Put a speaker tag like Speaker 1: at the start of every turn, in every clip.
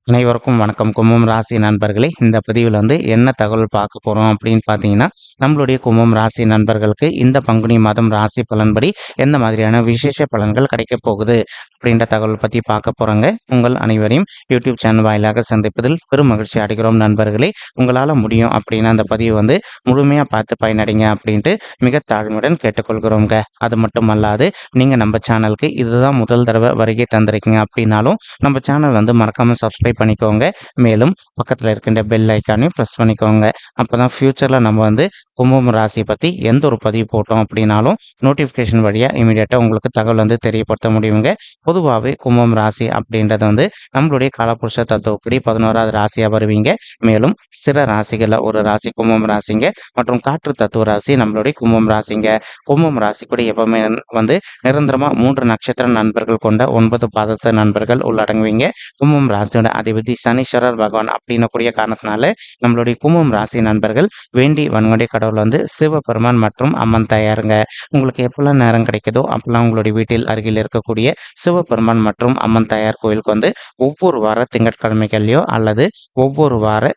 Speaker 1: அனைவருக்கும் வணக்கம். கும்பம் ராசி நண்பர்களே, இந்த பதிவில் என்ன தகவல் பார்க்க போகிறோம் அப்படின்னு பார்த்தீங்கன்னா, நம்மளுடைய கும்பம் ராசி நண்பர்களுக்கு இந்த பங்குனி மாதம் ராசி பலன்படி எந்த மாதிரியான விசேஷ பலன்கள் கிடைக்கப் போகுது அப்படின்ற தகவல் பற்றி பார்க்க போகிறோங்க. உங்கள் அனைவரையும் யூடியூப் சேனல் வாயிலாக சந்திப்பதில் பெரும் மகிழ்ச்சி அடைகிறோம் நண்பர்களே. உங்களால் முடியும் அப்படின்னா அந்த பதிவு முழுமையாக பார்த்து பயனடைங்க அப்படின்ட்டு மிக தாழ்மையுடன் கேட்டுக்கொள்கிறோங்க. அது மட்டும் அல்லாது நீங்கள் நம்ம சேனலுக்கு இதுதான் முதல் தடவை வருகை தந்திருக்கீங்க அப்படின்னாலும் நம்ம சேனல் மறக்காமல் சப்ஸ்கிரைப் பண்ணிக்கோங்க. மேலும் பக்கத்தில் இருக்கின்ற பெல் ஐக்கானையும் ப்ரெஸ் பண்ணிக்கோங்க. அப்போ தான் ஃப்யூச்சரில் நம்ம கும்பம் ராசி பற்றி எந்த ஒரு பதிவு போட்டோம் அப்படின்னாலும் நோட்டிஃபிகேஷன் வழியாக இமீடியட்டாக உங்களுக்கு தகவல் தெரியப்படுத்த முடியுங்க. பொதுவாகவே கும்பம் ராசி அப்படின்றது நம்மளுடைய காலபுருஷ தத்துவப்படி 11வது ராசியாக வருவீங்க. மேலும் சிற ராசிகளில் ஒரு ராசி கும்பம் ராசிங்க மற்றும் காற்று தத்துவ ராசி நம்மளுடைய கும்பம் ராசிங்க. கும்பம் ராசி கூட எப்பவுமே நிரந்தரமாக 3 நட்சத்திர நண்பர்கள் கொண்ட 9 பாதத்த நண்பர்கள் உள்ளடங்குவீங்க. கும்பம் ராசியோட அதிபதி சனீஸ்வரர் பகவான் அப்படின்னக்கூடிய காரணத்தினால நம்மளுடைய கும்பம் ராசி நண்பர்கள் வேண்டி வன்கொண்டை கடவுள் சிவபெருமான் மற்றும் அம்மன் தாயாருங்க. உங்களுக்கு எப்பெல்லாம் நேரம் கிடைக்குதோ அப்பெல்லாம் உங்களுடைய வீட்டில் அருகில் இருக்கக்கூடிய சிவபெருமான் மற்றும் அம்மன் தாயார் கோயிலுக்கு ஒவ்வொரு வார திங்கட்கிழமைகள்லையோ அல்லது ஒவ்வொரு வார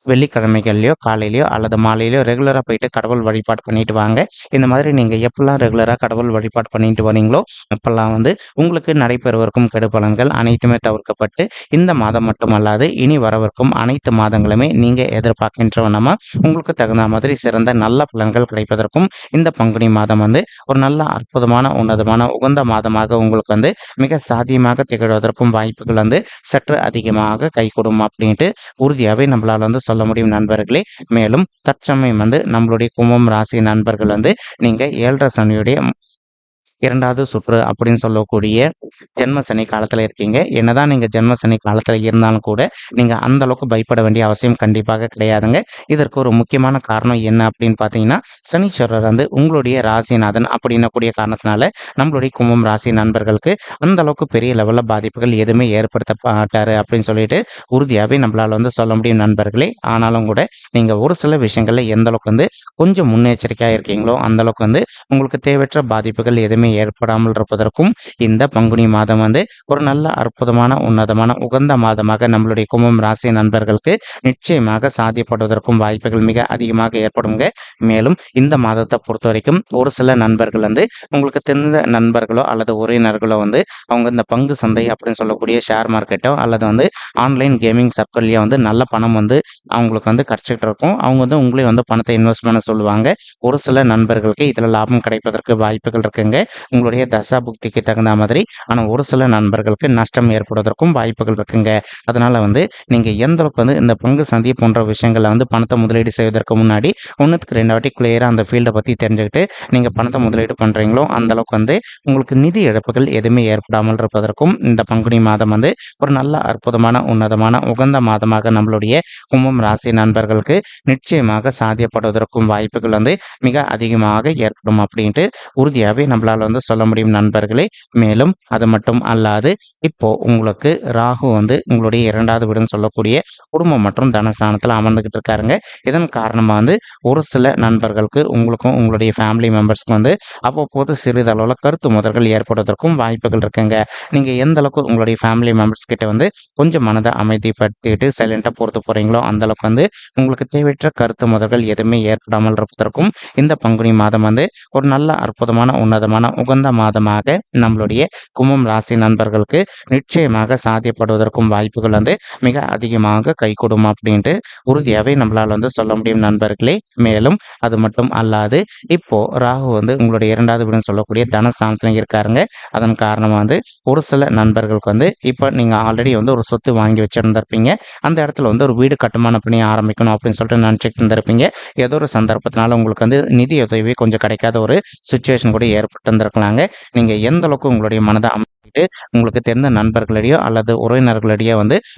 Speaker 1: வெள்ளிக்கிழமைகள்லையோ காலையிலையோ அல்லது மாலையிலையோ ரெகுலராக போயிட்டு கடவுள் வழிபாடு பண்ணிட்டு வாங்க. இந்த மாதிரி நீங்கள் எப்பெல்லாம் ரெகுலராக கடவுள் வழிபாடு பண்ணிட்டு வரீங்களோ அப்பெல்லாம் உங்களுக்கு நடைபெறுவதற்கும் கெடுபலன்கள் அனைத்துமே தவிர்க்கப்பட்டு இந்த மாதம் மட்டுமல்லாது இனி வரவிருக்கும் அனைத்து மாதங்களுமே நீங்கள் எதிர்பார்க்கின்ற வண்ணமா உங்களுக்கு தகுந்த மாதிரி சிறந்த நல்ல பலன்கள் கிடைப்பதற்கும் இந்த பங்குனி மாதம் ஒரு நல்ல அற்புதமான உன்னதமான உகந்த மாதமாக உங்களுக்கு மிக சாத்தியமாக திகழ்வதற்கும் வாய்ப்புகள் சற்று அதிகமாக கைகூடும் அப்படின்ட்டு உறுதியாகவே நம்மளால் சொல்ல முடியும் நண்பர்களே. மேலும் தற்சமயம் நம்மளுடைய கும்பம் ராசி நண்பர்கள் நீங்க 7.5 சனியுடைய 2வது சுற்று அப்படின்னு சொல்லக்கூடிய ஜென்ம சனி காலத்தில் இருக்கீங்க. என்னதான் நீங்கள் ஜென்ம சனி காலத்தில் இருந்தாலும் கூட நீங்கள் அந்த அளவுக்கு பயப்பட வேண்டிய அவசியம் கண்டிப்பாக கிடையாதுங்க. இதற்கு ஒரு முக்கியமான காரணம் என்ன அப்படின்னு பார்த்தீங்கன்னா, சனீஸ்வரர் உங்களுடைய ராசிநாதன் அப்படின்னக்கூடிய காரணத்தினால நம்மளுடைய கும்பம் ராசி நண்பர்களுக்கு அந்த அளவுக்கு பெரிய லெவலில் பாதிப்புகள் எதுவுமே ஏற்படுத்த மாட்டாரு அப்படின்னு சொல்லிட்டு உறுதியாகவே நம்மளால் சொல்ல முடியும் நண்பர்களே. ஆனாலும் கூட நீங்கள் ஒரு சில விஷயங்களில் எந்த அளவுக்கு கொஞ்சம் முன்னெச்சரிக்கையாக இருக்கீங்களோ அந்த அளவுக்கு உங்களுக்கு தேவையற்ற பாதிப்புகள் எதுவுமே ஏற்படாமல் இருப்பதற்கும் இந்த பங்குனி மாதம் ஒரு நல்ல அற்புதமான உன்னதமான உகந்த மாதமாக நம்மளுடைய கும்பம் ராசி நண்பர்களுக்கு நிச்சயமாக சாத்தியப்படுவதற்கும் வாய்ப்புகள் மிக அதிகமாக ஏற்படுங்க. மேலும் இந்த மாதத்தை பொறுத்த வரைக்கும் ஒரு சில நண்பர்கள் உங்களுக்கு தெரிந்த நண்பர்களோ அல்லது உறவினர்களோ அவங்க இந்த பங்கு சந்தை அப்படின்னு சொல்லக்கூடிய ஷேர் மார்க்கெட்டோ அல்லது ஆன்லைன் கேமிங் சர்க்கிள்லயோ நல்ல பணம் அவங்களுக்கு கிடைச்சிட்டு இருக்கும். அவங்க உங்களே பணத்தை இன்வெஸ்ட் பண்ண சொல்லுவாங்க. ஒரு சில நண்பர்களுக்கு இதில் லாபம் கிடைப்பதற்கு வாய்ப்புகள் இருக்குங்க, உங்களுடைய தசா புக்திக்கு தகுந்த மாதிரி. ஆனால் ஒரு சில நண்பர்களுக்கு நஷ்டம் ஏற்படுவதற்கும் வாய்ப்புகள் இருக்குங்க. அதனால நீங்க எந்த அளவுக்கு இந்த பங்கு சந்தை போன்ற விஷயங்களை பணத்தை முதலீடு செய்வதற்கு முன்னாடி 1க்கு 2 வாட்டி கிளியரா அந்த ஃபீல்டை பத்தி தெரிஞ்சுக்கிட்டு நீங்க பணத்தை முதலீடு பண்றீங்களோ அந்த அளவுக்கு உங்களுக்கு நிதி இழப்புகள் எதுவுமே ஏற்படாமல் இருப்பதற்கும் இந்த பங்குனி மாதம் ஒரு நல்ல அற்புதமான உன்னதமான உகந்த மாதமாக நம்மளுடைய கும்பம் ராசி நண்பர்களுக்கு நிச்சயமாக சாத்தியப்படுவதற்கும் வாய்ப்புகள் மிக அதிகமாக ஏற்படும் அப்படின்ட்டு உறுதியாகவே நம்மளால் சொல்ல முடியும் நண்பர்களே. மேலும் அது மட்டும் அல்லாது இப்போ உங்களுக்கு ராகு உங்களுடைய 2வது வீடுன்னு சொல்லக்கூடிய குடும்பம் மற்றும் தனஸ்தானத்தில் அமர்ந்துகிட்டு இருக்காருங்க. இதன் காரணமா ஒரு சில நண்பர்களுக்கு உங்களுக்கும் உங்களுடைய ஃபேமிலி மெம்பர்ஸ்க்கு அவ்வப்போது சிறிதளவில் கருத்து முதல்கள் ஏற்படுவதற்கும் வாய்ப்புகள் இருக்குங்க. நீங்க எந்த அளவுக்கு உங்களுடைய ஃபேமிலி மெம்பர்ஸ் கிட்ட கொஞ்சம் மனதை அமைதிப்படுத்திட்டு சைலண்டா பொறுத்து போறீங்களோ அந்த அளவுக்கு உங்களுக்கு தேவையற்ற கருத்து முதல்கள் எதுவுமே ஏற்படாமல் இருப்பதற்கும் இந்த பங்குனி மாதம் ஒரு நல்ல அற்புதமான உன்னதமான உகந்த மாதமாக நம்மளுடைய கும்பம் ராசி நண்பர்களுக்கு நிச்சயமாக சாத்தியப்படுவதற்கும் வாய்ப்புகள் மிக அதிகமாக கைகூடும் அப்படின்ட்டு உறுதியாகவே நம்மளால் சொல்ல முடியும் நண்பர்களே. மேலும் அது மட்டும் அல்லாது இப்போ ராகு உங்களுடைய 2வது வீடுன்னு சொல்லக்கூடிய தனஸ்தானத்தில் இருக்காருங்க. அதன் காரணமா ஒரு சில நண்பர்களுக்கு இப்போ நீங்க ஆல்ரெடி ஒரு சொத்து வாங்கி வச்சிருந்திருப்பீங்க. அந்த இடத்துல ஒரு வீடு கட்டுமான பணி ஆரம்பிக்கணும் அப்படின்னு சொல்லிட்டு நினைச்சிட்டு இருந்திருப்பீங்க. ஏதோ ஒரு சந்தர்ப்பத்தினால உங்களுக்கு நிதி உதவி கொஞ்சம் கிடைக்காத ஒரு சுச்சுவேஷன் கூட ஏற்பட்டு இருந்திருக்கலாங்க. நீங்க எந்த அளவுக்கு உங்களுடைய மனதை அமைத்து உங்களுக்கு தெரிந்த நண்பர்களிடையோ அல்லது உறவினர்களிடையோ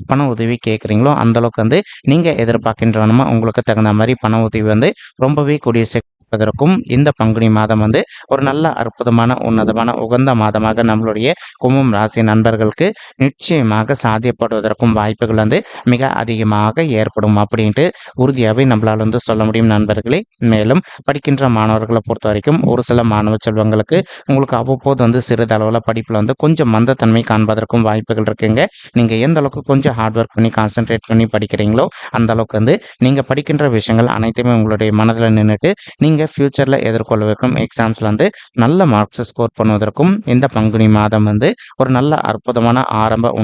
Speaker 1: பண உதவி கேட்குறீங்களோ அந்த அளவுக்கு நீங்க எதிர்பார்க்கின்றனமா உங்களுக்கு தகுந்த மாதிரி பண உதவி ரொம்பவே கூடிய கிடைப்பதற்கும் இந்த பங்குனி மாதம் வந்து ஒரு நல்ல அற்புதமான உன்னதமான உகந்த மாதமாக நம்மளுடைய கும்பம் ராசி நண்பர்களுக்கு நிச்சயமாக சாத்தியப்படுவதற்கும் வாய்ப்புகள் வந்து மிக அதிகமாக ஏற்படும் அப்படின்ட்டு உறுதியாகவே நம்மளால் வந்து சொல்ல முடியும் நண்பர்களே. மேலும் படிக்கின்ற மாணவர்களை பொறுத்த வரைக்கும் ஒரு சில மாணவ செல்வங்களுக்கு உங்களுக்கு அவ்வப்போது வந்து சிறிதளவில் படிப்பில் வந்து கொஞ்சம் மந்தத்தன்மை காண்பதற்கும் வாய்ப்புகள் இருக்குங்க. நீங்கள் எந்த அளவுக்கு கொஞ்சம் ஹார்ட் ஒர்க் பண்ணி கான்சென்ட்ரேட் பண்ணி படிக்கிறீங்களோ அந்த அளவுக்கு வந்து நீங்கள் படிக்கின்ற விஷயங்கள் அனைத்துமே உங்களுடைய மனதில் நின்றுட்டு நீங்கள் ஃப்யூச்சரில் எதிர்கொள்ளவிருக்கும் எக்ஸாம்ஸில் வந்து நல்ல மார்க்ஸ் ஸ்கோர் பண்ணுவதற்கும் இந்த பங்குனி மாதம் வந்து ஒரு நல்ல அற்புதமான ஆரம்ப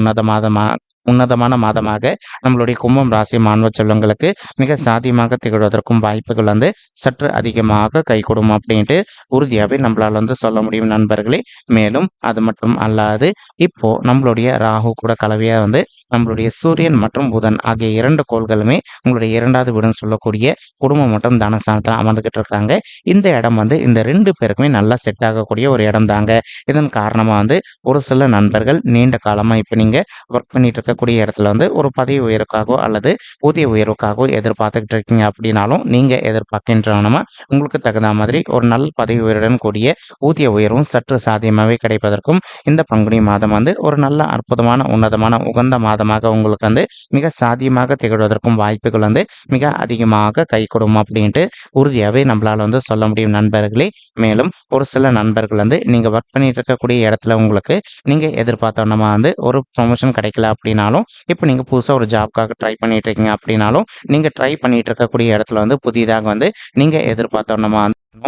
Speaker 1: உன்னதமான மாதமாக நம்மளுடைய கும்பம் ராசி மாணவ செல்வங்களுக்கு மிக சாத்தியமாக திகழ்வதற்கும் வாய்ப்புகள் வந்து சற்று அதிகமாக கைகூடும் அப்படின்ட்டு உறுதியாகவே நம்மளால் வந்து சொல்ல முடியும் நண்பர்களே. மேலும் அது மட்டும் அல்லாது இப்போ நம்மளுடைய ராகு கூட கலவையாக வந்து நம்மளுடைய சூரியன் மற்றும் புதன் ஆகிய 2 கோள்களுமே உங்களுடைய 2வது வீடுன்னு சொல்லக்கூடிய குடும்பம் மற்றும் தனஸ்தானத்தில் அமர்ந்துகிட்டு இருக்காங்க. இந்த இடம் வந்து இந்த 2 பேருக்குமே நல்லா செட் ஆகக்கூடிய ஒரு இடம் தாங்க. இதன் காரணமாக வந்து ஒரு சில நண்பர்கள் நீண்ட காலமாக இப்போ நீங்கள் ஒர்க் பண்ணிட்டு இருக்கக்கூடிய இடத்துல வந்து ஒரு பதவி உயர்வுக்காகவோ அல்லது ஊதிய உயர்வுக்காகவோ எதிர்பார்த்துக்கிட்டு இருக்கீங்க அப்படின்னாலும் நீங்கள் எதிர்பார்க்கின்றனமா உங்களுக்கு தகுந்த மாதிரி ஒரு நல்ல பதவி உயர்வுடன் கூடிய ஊதிய உயர்வும் சற்று சாத்தியமாகவே கிடைப்பதற்கும் இந்த பங்குனி மாதம் வந்து ஒரு நல்ல அற்புதமான உன்னதமான உகந்த மாதமாக உங்களுக்கு வந்து மிக சாத்தியமாக திகழ்வதற்கும் வாய்ப்புகள் வந்து மிக அதிகமாக கை கொடுக்கும் அப்படின்ட்டு உறுதியாகவே நம்மளால் வந்து சொல்ல முடியும் நண்பர்களே. மேலும் ஒரு சில நண்பர்கள் வந்து நீங்கள் ஒர்க் பண்ணிட்டு இருக்கக்கூடிய இடத்துல உங்களுக்கு நீங்கள் எதிர்பார்த்தோன்னா வந்து ஒரு ப்ரொமோஷன் கிடைக்கல அப்படின்னாலும் இப்போ நீங்கள் புதுசாக ஒரு ஜாப்க்காக ட்ரை பண்ணிட்டு இருக்கீங்க அப்படின்னாலும் நீங்கள் ட்ரை பண்ணிட்டு இருக்கக்கூடிய இடத்துல வந்து புதிதாக வந்து நீங்கள் எதிர்பார்த்தோன்னா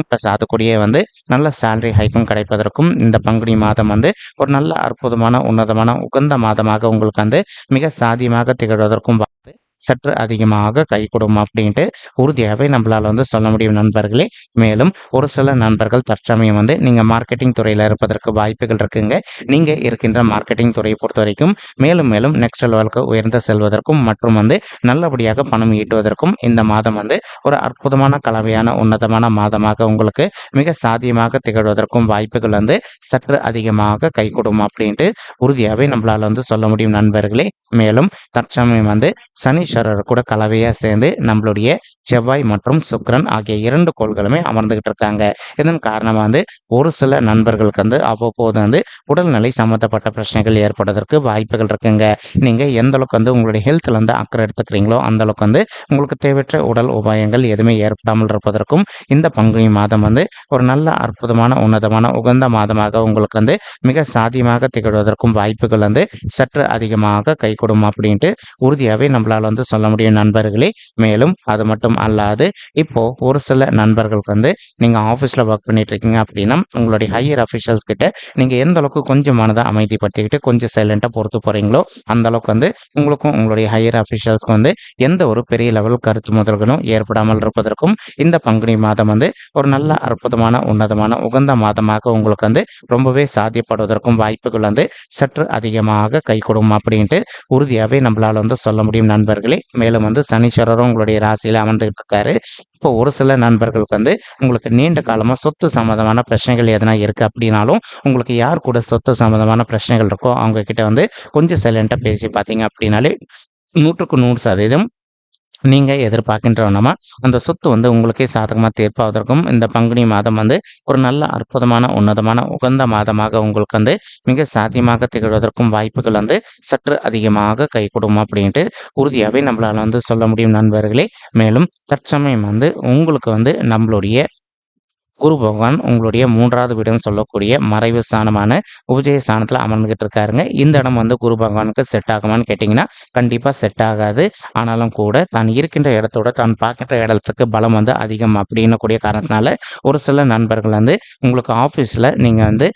Speaker 1: ப்ளஸ் அதுக்கூடிய வந்து நல்ல சேலரி ஹைக்கும் கிடைப்பதற்கும் இந்த பங்குனி மாதம் வந்து ஒரு நல்ல அற்புதமான உன்னதமான உகந்த மாதமாக உங்களுக்கு வந்து மிக சாத்தியமாக திகழ்வதற்கும் சற்று அதிகமாக கை கொடுக்கும் அப்படின்ட்டு உறுதியாகவே நம்மளால் வந்து சொல்ல முடியும் நண்பர்களே. மேலும் ஒரு சில நண்பர்கள் தற்சமயம் வந்து நீங்கள் மார்க்கெட்டிங் துறையில் இருப்பதற்கு வாய்ப்புகள் இருக்குங்க. நீங்கள் இருக்கின்ற மார்க்கெட்டிங் துறையை பொறுத்த வரைக்கும் மேலும் மேலும் நெக்ஸ்ட் லெவலுக்கு உயர்ந்து செல்வதற்கும் மற்றும் வந்து நல்லபடியாக பணம் ஈட்டுவதற்கும் இந்த மாதம் வந்து ஒரு அற்புதமான கலவையான உன்னதமான மாதமாக உங்களுக்கு மிக சாத்தியமாக திகழ்வதற்கும் வாய்ப்புகள் வந்து சற்று அதிகமாக கை கொடுக்கும் அப்படின்ட்டு உறுதியாகவே நம்மளால் வந்து சொல்ல முடியும் நண்பர்களே. மேலும் தற்சமயம் வந்து சனீஸ்வரர் கூட கலவையாக சேர்ந்து நம்மளுடைய செவ்வாய் மற்றும் சுக்கிரன் ஆகிய 2 கோள்களுமே அமர்ந்துகிட்டு இருக்காங்க. இதன் காரணமாக வந்து ஒரு சில நண்பர்களுக்கு வந்து அவ்வப்போது வந்து உடல்நிலை சம்மந்தப்பட்ட பிரச்சனைகள் ஏற்படுவதற்கு வாய்ப்புகள் இருக்குங்க. நீங்கள் எந்த அளவுக்கு வந்து உங்களுடைய ஹெல்த்தில் வந்து அக்கறை எடுத்துக்கிறீங்களோ அந்த அளவுக்கு வந்து உங்களுக்கு தேவையற்ற உடல் உபாயங்கள் எதுவுமே ஏற்படாமல் இருப்பதற்கும் இந்த பங்குனி மாதம் வந்து ஒரு நல்ல அற்புதமான உன்னதமான உகந்த மாதமாக உங்களுக்கு வந்து மிக சாத்தியமாக திகழ்வதற்கும் வாய்ப்புகள் வந்து சற்று அதிகமாக கை கொடுக்கும் அப்படின்ட்டு உறுதியாகவே நம்மளால் வந்து சொல்ல முடியும் நண்பர்களே. மேலும் அது மட்டும் அல்லாது இப்போ ஒரு சில நண்பர்களுக்கு வந்து நீங்கள் ஆஃபீஸில் ஒர்க் பண்ணிட்டு இருக்கீங்க அப்படின்னா உங்களுடைய ஹையர் அஃபிஷியல்ஸ் கிட்ட நீங்கள் எந்த அளவுக்கு கொஞ்சம் மனதை அமைதிப்படுத்திக்கிட்டு கொஞ்சம் சைலண்டாக பொறுத்து போகிறீங்களோ அந்த அளவுக்கு வந்து உங்களுக்கும் உங்களுடைய ஹையர் அஃபிஷியல்ஸ்க்கு வந்து எந்த ஒரு பெரிய லெவல் கருத்து முதல்களும் ஏற்படாமல் இருப்பதற்கும் இந்த பங்குனி மாதம் வந்து ஒரு நல்ல அற்புதமான உன்னதமான உகந்த மாதமாக உங்களுக்கு வந்து ரொம்பவே சாத்தியப்படுவதற்கும் வாய்ப்புகள் வந்து சற்று அதிகமாக கை கொடுக்கும் அப்படின்ட்டு உறுதியாகவே நம்மளால் வந்து சொல்ல முடியும் நண்பர்களே. மேலும் வந்து சனீஸ்வரரும் உங்களுடைய ராசியில் அமர்ந்துகிட்டு இருக்காரு. இப்போ ஒரு சில நண்பர்களுக்கு வந்து உங்களுக்கு நீண்ட காலமாக சொத்து சம்மந்தமான பிரச்சனைகள் எதனா இருக்குது அப்படின்னாலும் உங்களுக்கு யார் கூட சொத்து சம்மந்தமான பிரச்சனைகள் இருக்கோ அவங்க கிட்ட வந்து கொஞ்சம் சைலண்டாக பேசி பார்த்தீங்க அப்படின்னாலே 100க்கு 100% நீங்கள் எதிர்பார்க்கின்றவனமா அந்த சொத்து வந்து உங்களுக்கே சாதகமாக தீர்ப்பாவதற்கும் இந்த பங்குனி மாதம் வந்து ஒரு நல்ல அற்புதமான உன்னதமான உகந்த மாதமாக உங்களுக்கு வந்து மிக சாத்தியமாக திகழ்வதற்கும் வாய்ப்புகள் வந்து சற்று அதிகமாக கை கொடுக்கும் அப்படின்ட்டு உறுதியாகவே நம்மளால் வந்து சொல்ல முடியும் நண்பர்களே. மேலும் தற்சமயம் வந்து உங்களுக்கு வந்து நம்மளுடைய குரு பகவான் உங்களுடைய 3வது வீடுன்னு சொல்லக்கூடிய மறைவு ஸ்தானமான உபஜய ஸ்தானத்தில் அமர்ந்துகிட்டு இருக்காருங்க. இந்த இடம் வந்து குரு பகவானுக்கு செட் ஆகுமான்னு கேட்டிங்கன்னா கண்டிப்பாக செட் ஆகாது. ஆனாலும் கூட தான் இருக்கின்ற இடத்தோட தான் பார்க்கின்ற இடத்துக்கு பலம் வந்து அதிகம் அப்படின்னு கூடிய காரணத்தினால ஒரு சில நண்பர்கள் வந்து உங்களுக்கு ஆஃபீஸில் நீங்கள் வந்து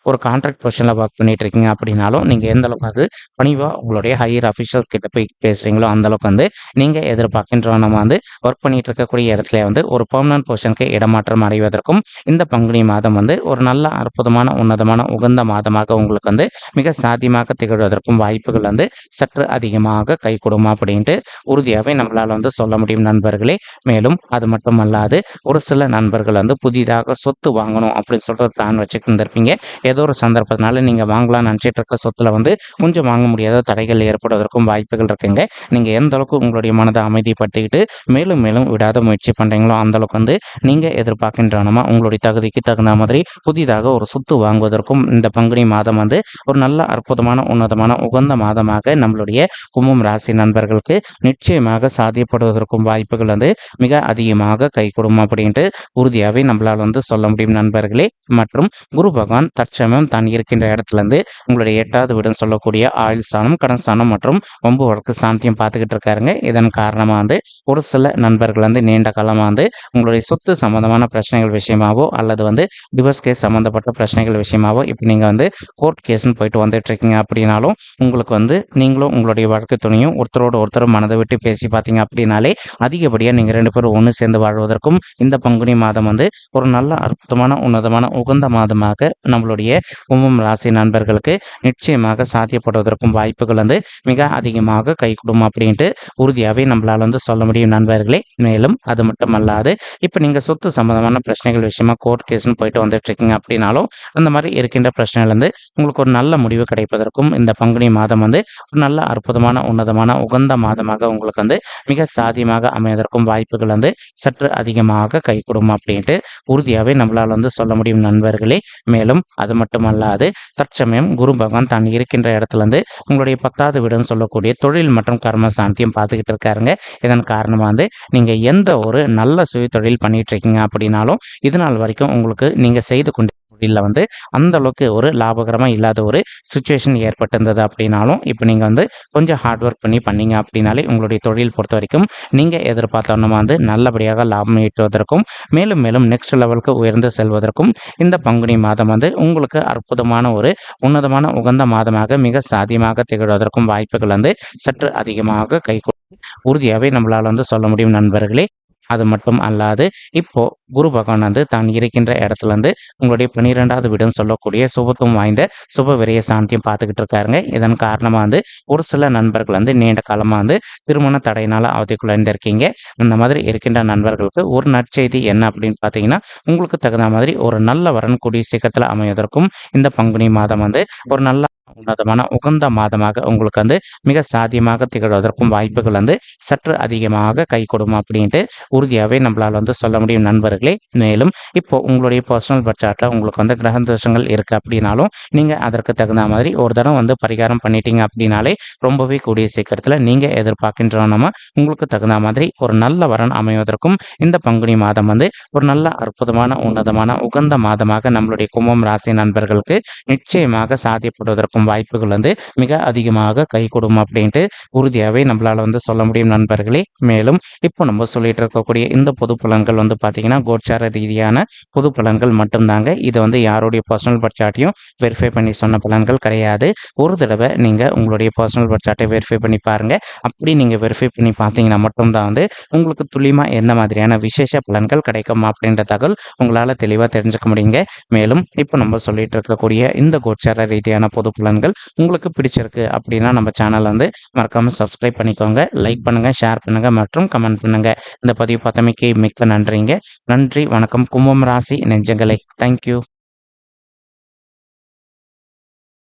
Speaker 1: ஒரு கான்ட்ராக்ட் பொசிஷனில் ஒர்க் பண்ணிட்டு இருக்கீங்க அப்படின்னாலும் நீங்கள் எந்த அளவுக்கு வந்து பணிவாக உங்களுடைய ஹையர் அஃபிஷியல்ஸ் கிட்ட போய் பேசுகிறீங்களோ அந்தளவுக்கு வந்து நீங்கள் எதிர்பார்க்கின்றவனமாக வந்து ஒர்க் பண்ணிட்டு இருக்கக்கூடிய இடத்துல வந்து ஒரு பெர்மனன்ட் பொசிஷனுக்கு இடமாற்றம் அடைவதற்கும் இந்த பங்குனி மாதம் வந்து ஒரு நல்ல அற்புதமான உன்னதமான உகந்த மாதமாக உங்களுக்கு வந்து மிக சாத்தியமாக திகழ்வதற்கும் வாய்ப்புகள் வந்து சற்று அதிகமாக கை கொடுமா அப்படின்ட்டு உறுதியாகவே நம்மளால் வந்து சொல்ல முடியும் நண்பர்களே. மேலும் அது மட்டும் அல்லாது ஒரு சில நண்பர்கள் வந்து புதிதாக சொத்து வாங்கணும் அப்படின்னு சொல்லிட்டு ஒரு பிளான் வச்சுட்டு இருந்திருப்பீங்க. ஏதோ ஒரு சந்தர்ப்பத்தினால நீங்கள் வாங்கலாம்னு நினச்சிட்டு இருக்க சொத்துல வந்து கொஞ்சம் வாங்க முடியாத தடைகள் ஏற்படுவதற்கும் வாய்ப்புகள் இருக்குங்க. நீங்கள் எந்த அளவுக்கு உங்களுடைய மனதை அமைதிப்படுத்திக்கிட்டு மேலும் மேலும் விடாத முயற்சி பண்ணுறீங்களோ அந்த அளவுக்கு வந்து நீங்கள் எதிர்பார்க்கின்றனமா உங்களுடைய தகுதிக்கு தகுந்த மாதிரி புதிதாக ஒரு சொத்து வாங்குவதற்கும் இந்த பங்குனி மாதம் வந்து ஒரு நல்ல அற்புதமான உன்னதமான உகந்த மாதமாக நம்மளுடைய கும்பம் ராசி நண்பர்களுக்கு நிச்சயமாக சாத்தியப்படுவதற்கும் வாய்ப்புகள் வந்து மிக அதிகமாக கைகூடும் அப்படின்ட்டு உறுதியாகவே நம்மளால் வந்து சொல்ல முடியும் நண்பர்களே. மற்றும் குரு பகவான் தற்சமயம் தான் இருக்கின்ற இடத்துல இருந்து உங்களுடைய 8வது வீடுன்னு சொல்லக்கூடிய ஆயுள் ஸ்தானம், கடன் ஸ்தானம் மற்றும் வம்பு வழக்கு சாந்தியம் பார்த்துக்கிட்டு இருக்காருங்க. இதன் காரணமாக வந்து ஒரு சில நண்பர்கள் வந்து நீண்ட காலமாக வந்து உங்களுடைய சொத்து சம்பந்தமான பிரச்சனைகள் விஷயமாவோ அல்லது வந்து டிவோர்ஸ் கேஸ் சம்மந்தப்பட்ட பிரச்சனைகள் விஷயமாவோ இப்போ நீங்கள் வந்து கோர்ட் கேஸ்ன்னு போயிட்டு வந்துட்டு இருக்கீங்க அப்படின்னாலும் உங்களுக்கு வந்து நீங்களும் உங்களுடைய வழக்கு துணையும் ஒருத்தரோட ஒருத்தர் மனதை விட்டு பேசி பார்த்தீங்க அப்படின்னாலே அதிகப்படியாக நீங்கள் 2 பேரும் ஒன்று சேர்ந்து வாழ்வதற்கும் இந்த பங்குனி மாதம் வந்து ஒரு நல்ல அற்புதமான உன்னதமான உகந்த மாதமாக நம்மளுடைய கும்பம் ராசி நண்பர்களுக்கு நிச்சயமாக சாத்தியப்படுவதற்கும் வாய்ப்புகள் வந்து மிக அதிகமாக கைகூடும் அப்படின்ட்டு உறுதியாகவே நம்மளால் வந்து சொல்ல முடியும் நண்பர்களே. மேலும் அது மட்டுமல்லாது இப்போ நீங்கள் சொத்து சம்பந்தமான பிரச்சனைகள் விஷயமா கோர்ட் கேஸ்ன்னு போயிட்டு வந்துட்டு இருக்கீங்க அப்படின்னாலும் அந்த மாதிரி இருக்கின்ற பிரச்சனையிலேருந்து உங்களுக்கு ஒரு நல்ல முடிவு கிடைப்பதற்கும் இந்த பங்குனி மாதம் வந்து ஒரு நல்ல அற்புதமான உன்னதமான உகந்த மாதமாக உங்களுக்கு வந்து மிக சாத்தியமாக அமைவதற்கும் வாய்ப்புகள் வந்து சற்று அதிகமாக கைகூடும் அப்படின்ட்டு உறுதியாகவே நம்மளால் வந்து சொல்ல முடியும் நண்பர்களே. மேலும் அது மட்டுமல்லாது தற்சமயம் குரு பகவான் தான் இருக்கின்ற இடத்துல இருந்து உங்களுடைய 10வது வீடுன்னு சொல்லக்கூடிய தொழில் மற்றும் கர்ம சாந்தியம் பார்த்துக்கிட்டு இருக்காருங்க. இதன் காரணமாக வந்து நீங்கள் எந்த ஒரு நல்ல சுய தொழில் பண்ணிட்டு இருக்கீங்க அப்படின்னாலும் இது நாள் வரைக்கும் உங்களுக்கு நீங்கள் செய்து கொண்டு தொழிலில் வந்து அந்த அளவுக்கு ஒரு லாபகரமாக இல்லாத ஒரு சுச்சுவேஷன் ஏற்பட்டிருந்தது அப்படின்னாலும் இப்போ நீங்கள் வந்து கொஞ்சம் ஹார்ட் ஒர்க் பண்ணீங்க அப்படின்னாலே உங்களுடைய தொழில் பொறுத்த வரைக்கும் நீங்கள் எதிர்பார்த்தோன்னா வந்து நல்லபடியாக லாபம் ஈட்டுவதற்கும் மேலும் மேலும் நெக்ஸ்ட் லெவலுக்கு உயர்ந்து செல்வதற்கும் இந்த பங்குனி மாதம் வந்து உங்களுக்கு அற்புதமான ஒரு உன்னதமான உகந்த மாதமாக மிக சாத்தியமாக திகழ்வதற்கும் வாய்ப்புகள் வந்து சற்று அதிகமாக உறுதியாகவே நம்மளால் வந்து சொல்ல முடியும் நண்பர்களே. அது மட்டும் அல்லாது இப்போ குரு பகவான் வந்து தான் இருக்கின்ற இடத்துல இருந்து உங்களுடைய 12வது வீடுன்னு சொல்லக்கூடிய சுபத்துவம் வாய்ந்த சுப விரய சாந்தியம் பார்த்துக்கிட்டு இருக்காருங்க. இதன் காரணமாக வந்து ஒரு சில நண்பர்கள் வந்து நீண்ட காலமாக வந்து திருமண தடையினால் அவதிக்குள்ளாயிருந்திருக்கீங்க. அந்த மாதிரி இருக்கின்ற நண்பர்களுக்கு ஒரு நற்செய்தி என்ன அப்படின்னு பார்த்தீங்கன்னா உங்களுக்கு தகுந்த மாதிரி ஒரு நல்ல வரன் கூடிய சீக்கிரத்தில் அமைவதற்கும் இந்த பங்குனி மாதம் வந்து ஒரு நல்ல உன்னதமான உகந்த மாதமாக உங்களுக்கு வந்து மிக சாத்தியமாக திகழ்வதற்கும் வாய்ப்புகள் வந்து சற்று அதிகமாக கை கொடுக்கும் அப்படின்ட்டு உறுதியாகவே நம்மளால் வந்து சொல்ல முடியும் நண்பர்களே. மேலும் இப்போ உங்களுடைய பர்சனல் பட்ஜெட்டில் உங்களுக்கு வந்து கிரக தோஷங்கள் இருக்குது அப்படின்னாலும் நீங்கள் அதற்கு தகுந்த மாதிரி ஒரு தடவை வந்து பரிகாரம் பண்ணிட்டீங்க அப்படின்னாலே ரொம்பவே கூடிய சீக்கிரத்தில் நீங்கள் எதிர்பார்க்கின்றோன்னா உங்களுக்கு தகுந்த மாதிரி ஒரு நல்ல வரன் அமைவதற்கும் இந்த பங்குனி மாதம் வந்து ஒரு நல்ல அற்புதமான உன்னதமான உகந்த மாதமாக நம்மளுடைய கும்பம் ராசி நண்பர்களுக்கு நிச்சயமாக சாத்தியப்படுவதற்கும் வாய்ப்புகள் வந்து மிக அதிகமாக கைகூடும் அப்படின்ட்டு உறுதியாகவே நம்மளால் வந்து சொல்ல முடியும் நண்பர்களே. மேலும் இப்போ நம்ம சொல்லிட்டு இருக்கக்கூடிய இந்த பொது பலன்கள் வந்து பார்த்தீங்கன்னா கோச்சார ரீதியான பொது பலன்கள் மட்டும்தாங்க. இது வந்து யாருடைய பர்சனல் பட்ஜெட்டையும் வெரிஃபை பண்ணி சொன்ன பலன்கள் கிடையாது. ஒரு தடவை நீங்கள் உங்களுடைய பர்சனல் பட்ஜெட்டை வெரிஃபை பண்ணி பாருங்கள். அப்படி நீங்கள் வெரிஃபை பண்ணி பார்த்தீங்கன்னா மட்டும்தான் வந்து உங்களுக்கு துல்லியமாக எந்த மாதிரியான விசேஷ பலன்கள் கிடைக்கும் அப்படின்ற தகவல் உங்களால் தெளிவாக தெரிஞ்சுக்க முடியுங்க. மேலும் இப்போ நம்ம சொல்லிட்டு இருக்கக்கூடிய இந்த கோச்சார ரீதியான பொது பலன்கள் உங்களுக்கு பிடிச்சிருக்கு அப்படின்னா நம்ம சேனல் வந்து மறக்காமல் சப்ஸ்கிரைப் பண்ணிக்கோங்க, லைக் பண்ணுங்கள், ஷேர் பண்ணுங்கள் மற்றும் கமெண்ட் பண்ணுங்கள். இந்த பதிவு பார்த்தமைக்கு மிக்க நன்றிங்க. நன்றி, வணக்கம் கும்பம் ராசி நெஞ்சங்களே. தேங்க்யூ.